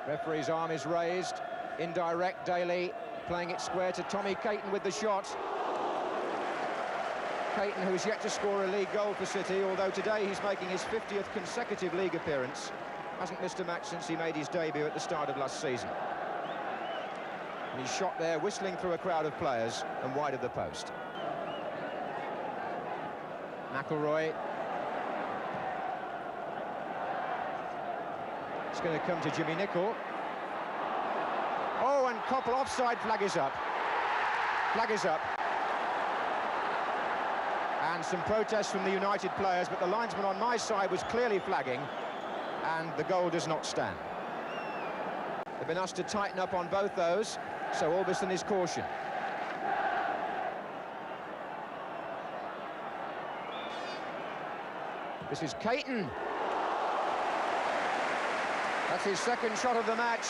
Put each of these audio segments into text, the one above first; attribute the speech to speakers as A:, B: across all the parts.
A: Referee's arm is raised. Indirect, Daly playing it square to Tommy Caton with the shot. Caton, who's yet to score a league goal for City, although today he's making his 50th consecutive league appearance. Hasn't missed a match since he made his debut at the start of last season. And he's shot there, whistling through a crowd of players and wide of the post. McIlroy. It's going to come to Jimmy Nicholl. Oh, and Koppel offside, flag is up. Flag is up. And some protests from the United players, but the linesman on my side was clearly flagging, and the goal does not stand. They've been asked to tighten up on both those, so Albiston is cautioned. This is Caton. That's his second shot of the match,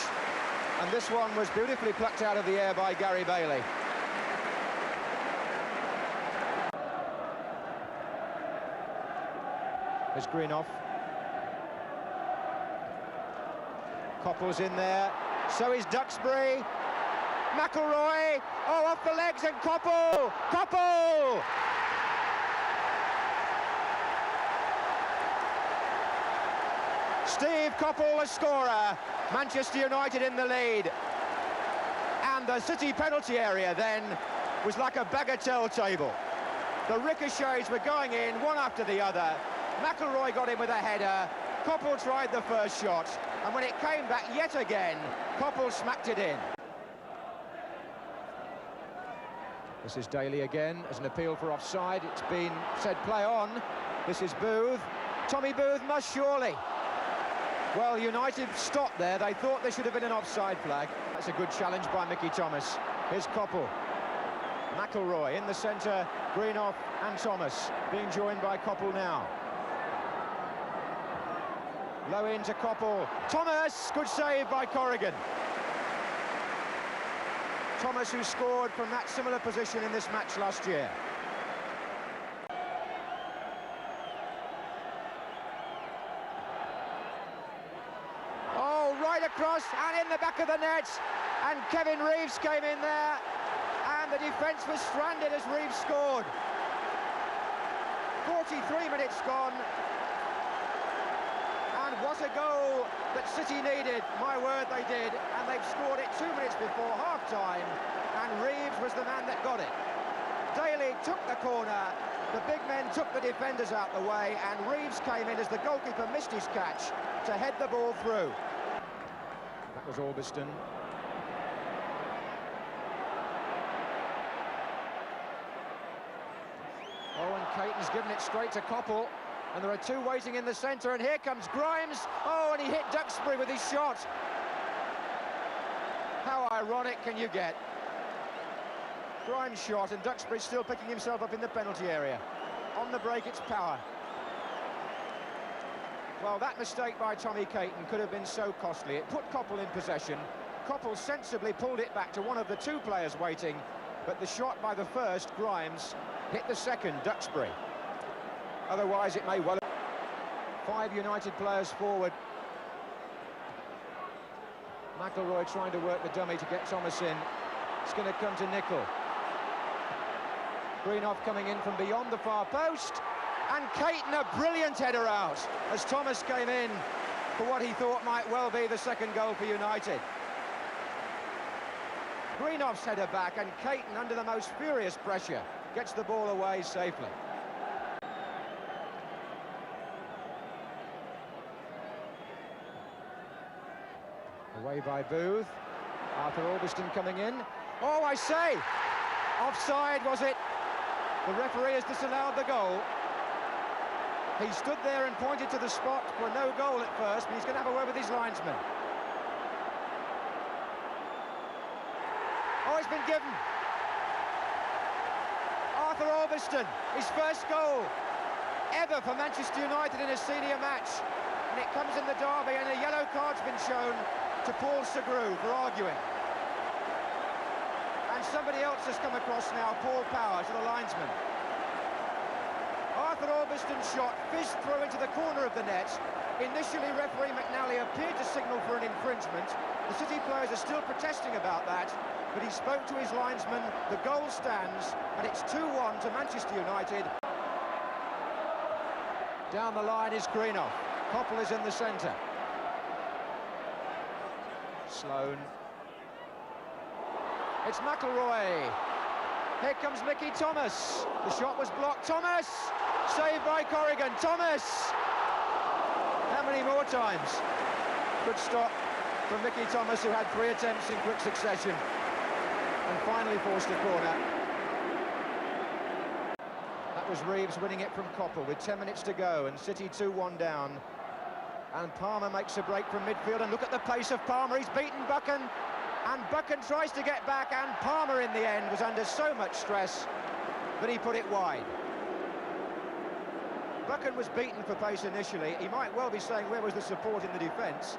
A: and this one was beautifully plucked out of the air by Gary Bailey. There's Greenough. Koppel's in there. So is Duxbury. McIlroy. Oh, off the legs, and Koppel! Koppel! Steve Koppel, a scorer. Manchester United in the lead. And the City penalty area then was like a bagatelle table. The ricochets were going in, one after the other. McIlroy got in with a header. Koppel tried the first shot, and when it came back yet again, Koppel smacked it in. This is Daly again as an appeal for offside. It's been said play on. This is Booth. Tommy Booth must surely. Well, United stopped there. They thought there should have been an offside flag. That's a good challenge by Mickey Thomas. Here's Koppel. McIlroy in the centre, Greenough and Thomas being joined by Koppel now. Low into Koppel. Thomas, good save by Corrigan. Thomas, who scored from that similar position in this match last year. Oh, right across and in the back of the net. And Kevin Reeves came in there. And the defence was stranded as Reeves scored. 43 minutes gone. And what a goal that City needed. My word, they did. And they've scored it 2 minutes before half-time. And Reeves was the man that got it. Daly took the corner. The big men took the defenders out the way. And Reeves came in as the goalkeeper missed his catch to head the ball through. That was Albiston. Oh, and Caton's given it straight to Koppel. And there are two waiting in the centre, and here comes Grimes. Oh, and he hit Duxbury with his shot. How ironic can you get? Grimes shot, and Duxbury still picking himself up in the penalty area. On the break, it's Power. Well, that mistake by Tommy Caton could have been so costly. It put Koppel in possession. Koppel sensibly pulled it back to one of the two players waiting, but the shot by the first, Grimes, hit the second, Duxbury. Otherwise, it may well... 5 United players forward. McIlroy trying to work the dummy to get Thomas in. It's going to come to Nicholl. Greenough coming in from beyond the far post. And Caton, a brilliant header out as Thomas came in for what he thought might well be the second goal for United. Greenough's header back, and Caton, under the most furious pressure, gets the ball away safely. Away by Booth. Arthur Albiston coming in. Oh, I say! Offside, was it? The referee has disallowed the goal. He stood there and pointed to the spot for no goal at first, but he's going to have a word with his linesman. Oh, it's been given. Arthur Albiston, his first goal ever for Manchester United in a senior match. And it comes in the derby, and a yellow card's been shown to Paul Segru for arguing. And somebody else has come across now, Paul Power, to the linesman. Arthur Albiston's shot fizzed through into the corner of the net. Initially, referee McNally appeared to signal for an infringement. The City players are still protesting about that, but he spoke to his linesman. The goal stands, and it's 2-1 to Manchester United. Down the line is Greenough. Koppel is in the centre. Sloane. It's McIlroy. Here comes Mickey Thomas. The shot was blocked. Thomas! Saved by Corrigan. Thomas! How many more times? Good stop from Mickey Thomas, who had 3 attempts in quick succession and finally forced a corner. That was Reeves winning it from Koppel with 10 minutes to go and City 2-1 down. And Palmer makes a break from midfield, and look at the pace of Palmer. He's beaten Buchan, and Buchan tries to get back, and Palmer in the end was under so much stress that he put it wide. Buchan was beaten for pace initially. He might well be saying, where was the support in the defence?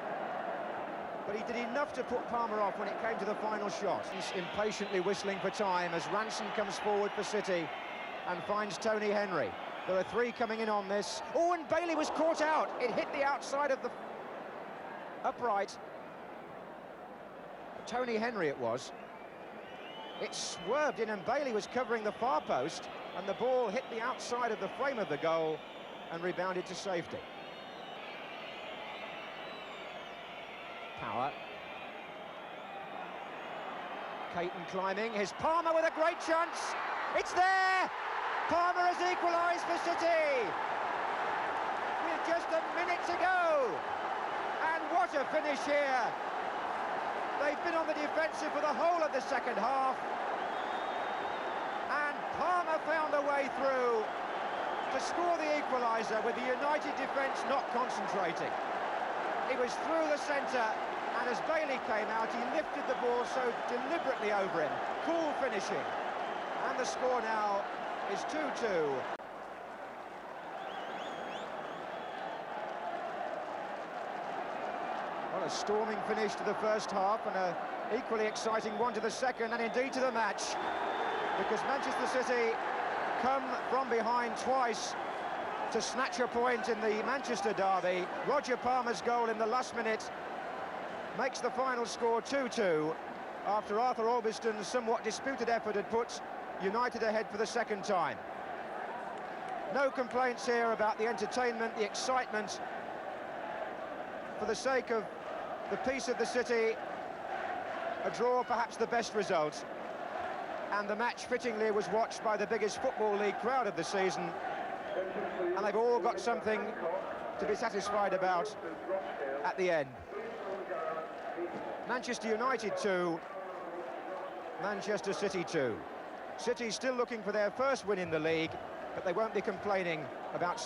A: But he did enough to put Palmer off when it came to the final shot. He's impatiently whistling for time as Ranson comes forward for City and finds Tony Henry. There are 3 coming in on this. Oh, and Bailey was caught out. It hit the outside of the upright. Tony Henry it was. It swerved in, and Bailey was covering the far post, and the ball hit the outside of the frame of the goal and rebounded to safety. Power. Caton climbing. Here's Palmer with a great chance. It's there! Palmer has equalised for City with just a minute to go. And what a finish here. They've been on the defensive for the whole of the second half. And Palmer found a way through to score the equaliser with the United defence not concentrating. It was through the centre, and as Bailey came out, he lifted the ball so deliberately over him. Cool finishing. And the score now is 2-2. Well, a storming finish to the first half and an equally exciting one to the second, and indeed to the match, because Manchester City come from behind twice to snatch a point in the Manchester derby. Roger Palmer's goal in the last minute makes the final score 2-2 after Arthur Albiston's somewhat disputed effort had put United ahead for the second time. No complaints here about the entertainment, the excitement. For the sake of the peace of the city, a draw perhaps the best result. And the match fittingly was watched by the biggest Football League crowd of the season. And they've all got something to be satisfied about at the end. Manchester United 2, Manchester City 2. City still looking for their first win in the league, but they won't be complaining about